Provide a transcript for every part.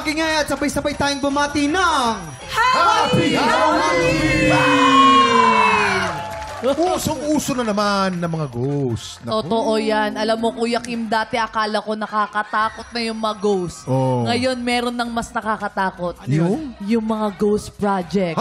mag-ingay at sabay-sabay tayong bumati ng Happy Halloween! Usong-uso na naman ng mga ghost. Totoo yan. Alam mo, Kuya Kim, dati akala ko nakakatakot na yung mga ghost. Oh. Ngayon, meron ng mas nakakatakot. Yung? Yung mga ghost project.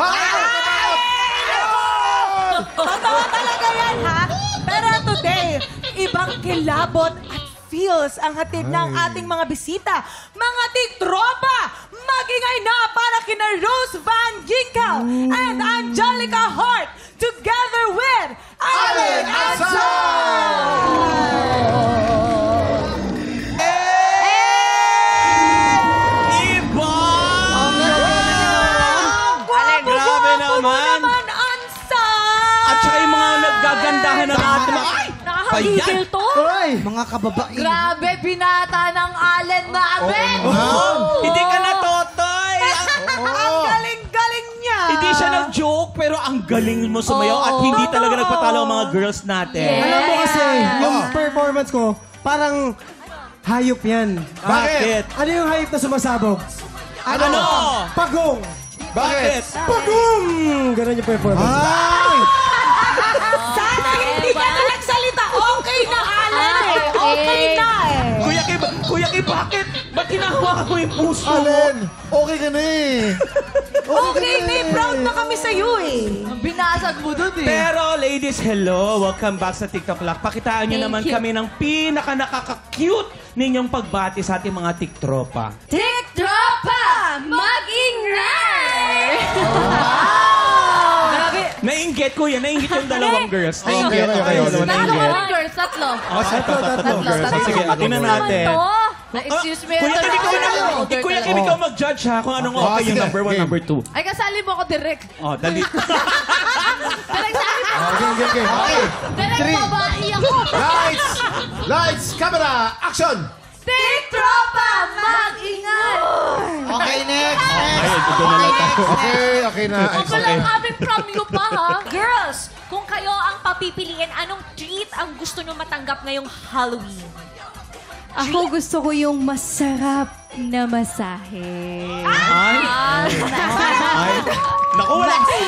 Totoo talaga yan, ha? Pero today, ibang kilabot at feels ang hatid ng ating mga bisita. Mga tiktropa, mag-ingay na para kina Rose Van Ginkel and Angelica Hart together with Allen Anson! Iba! Allen, grabe naman! At saka yung mga naggagandahan na natin. Nakakagigil to? mga kababae. Grabe, binata ng Allen namin! Hindi ka natotoy! Ang galing-galing niya! Hindi siya nag-joke, pero ang galing mo sumayaw at hindi talaga nagpatalo ang mga girls natin. Alam mo kasi, yung performance ko, parang hayop yan. Bakit? Ano yung hayop na sumasabog? Ano? Pagong! Bakit? Pagong! Ganun yung performance. Sana hindi ka na nagsalita. Okay na, Alan eh. Okay na eh. Kuya Kim, bakit? Ba't hinahawakan mo yung puso mo? Allen, okay ka na eh. Okay na eh. Proud na kami sa'yo eh. Binasag mo dun eh. Pero ladies, hello. Welcome back sa TikTok Lock. Pakitaan nyo naman kami ng pinaka-nakaka-cute ninyong pagbati sa ating mga tiktropa. Tiktropa! Mag-ingay! Nainggit, kuya. Nainggit yung dalawang girls. Nainggit. kayo. Tatlo girls, tatlo. Tatlong girls. Sige, tingnan natin. Excuse me. Kuya Kim, ikaw mag-judge ha kung anong okay yung number 1, number 2. Ay, kasali mo ako direct. Oh, dali. Direct sali mo. Okay. Direct babae ako. Lights, camera, action! Tiktropa! Mag-ingay! Okay, next. Okay na. Ako lang coming from you pa, ha? Girls, kung kayo ang papipiliin, anong treat ang gusto nyo matanggap ngayong Halloween? Ako gusto ko yung masarap na masahe. Ay. Naku,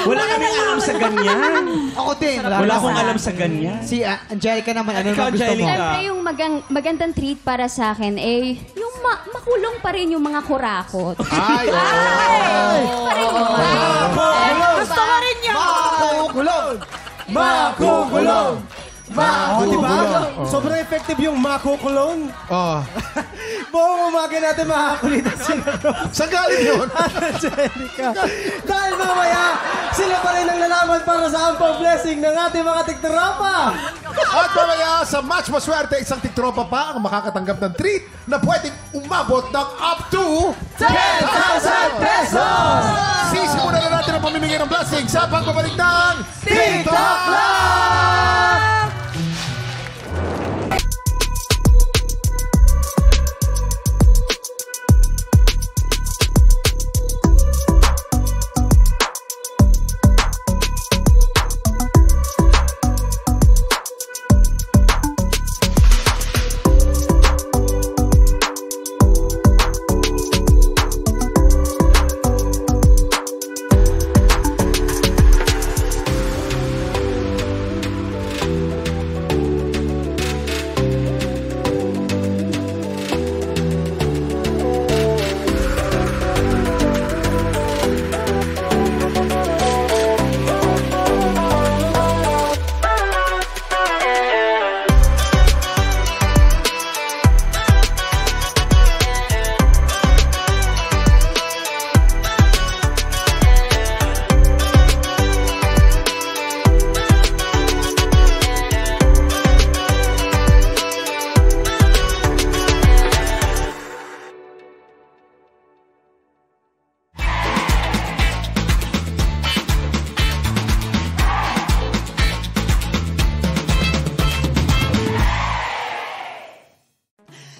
wala kaming alam sa ganyan. Ako din. Wala akong alam sa ganyan. Si Angelica naman, ano Ikaw, na gusto mo? Angelica. Siyempre yung magandang treat para sa akin, yung makulong pa rin yung mga kurakot. Ay, Gusto ko rin yan. Makukulong! Makukulong! Diba? Sobrang effective yung makukulong. Oh. Buong umaga natin makakulitan sila Saan galing yun? at Angelica. Dahil mamaya, sila pa rin ang lalaman para sa ampang blessing ng ating mga tiktropa. At mamaya sa match maswerte, isang tiktropa pa ang makakatanggap ng treat na pwedeng umabot ng up to 10,000 pesos! Sisimulan na natin ang pamimigay ng blessing sa pagbabalik ng TikTok Live!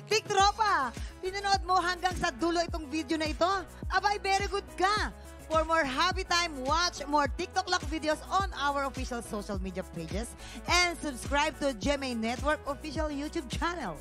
Tiktropa, pinanood mo hanggang sa dulo itong video na ito? Abay, very good ka! For more happy time, watch more TikTok Lock videos on our official social media pages and subscribe to GMA Network official YouTube channel.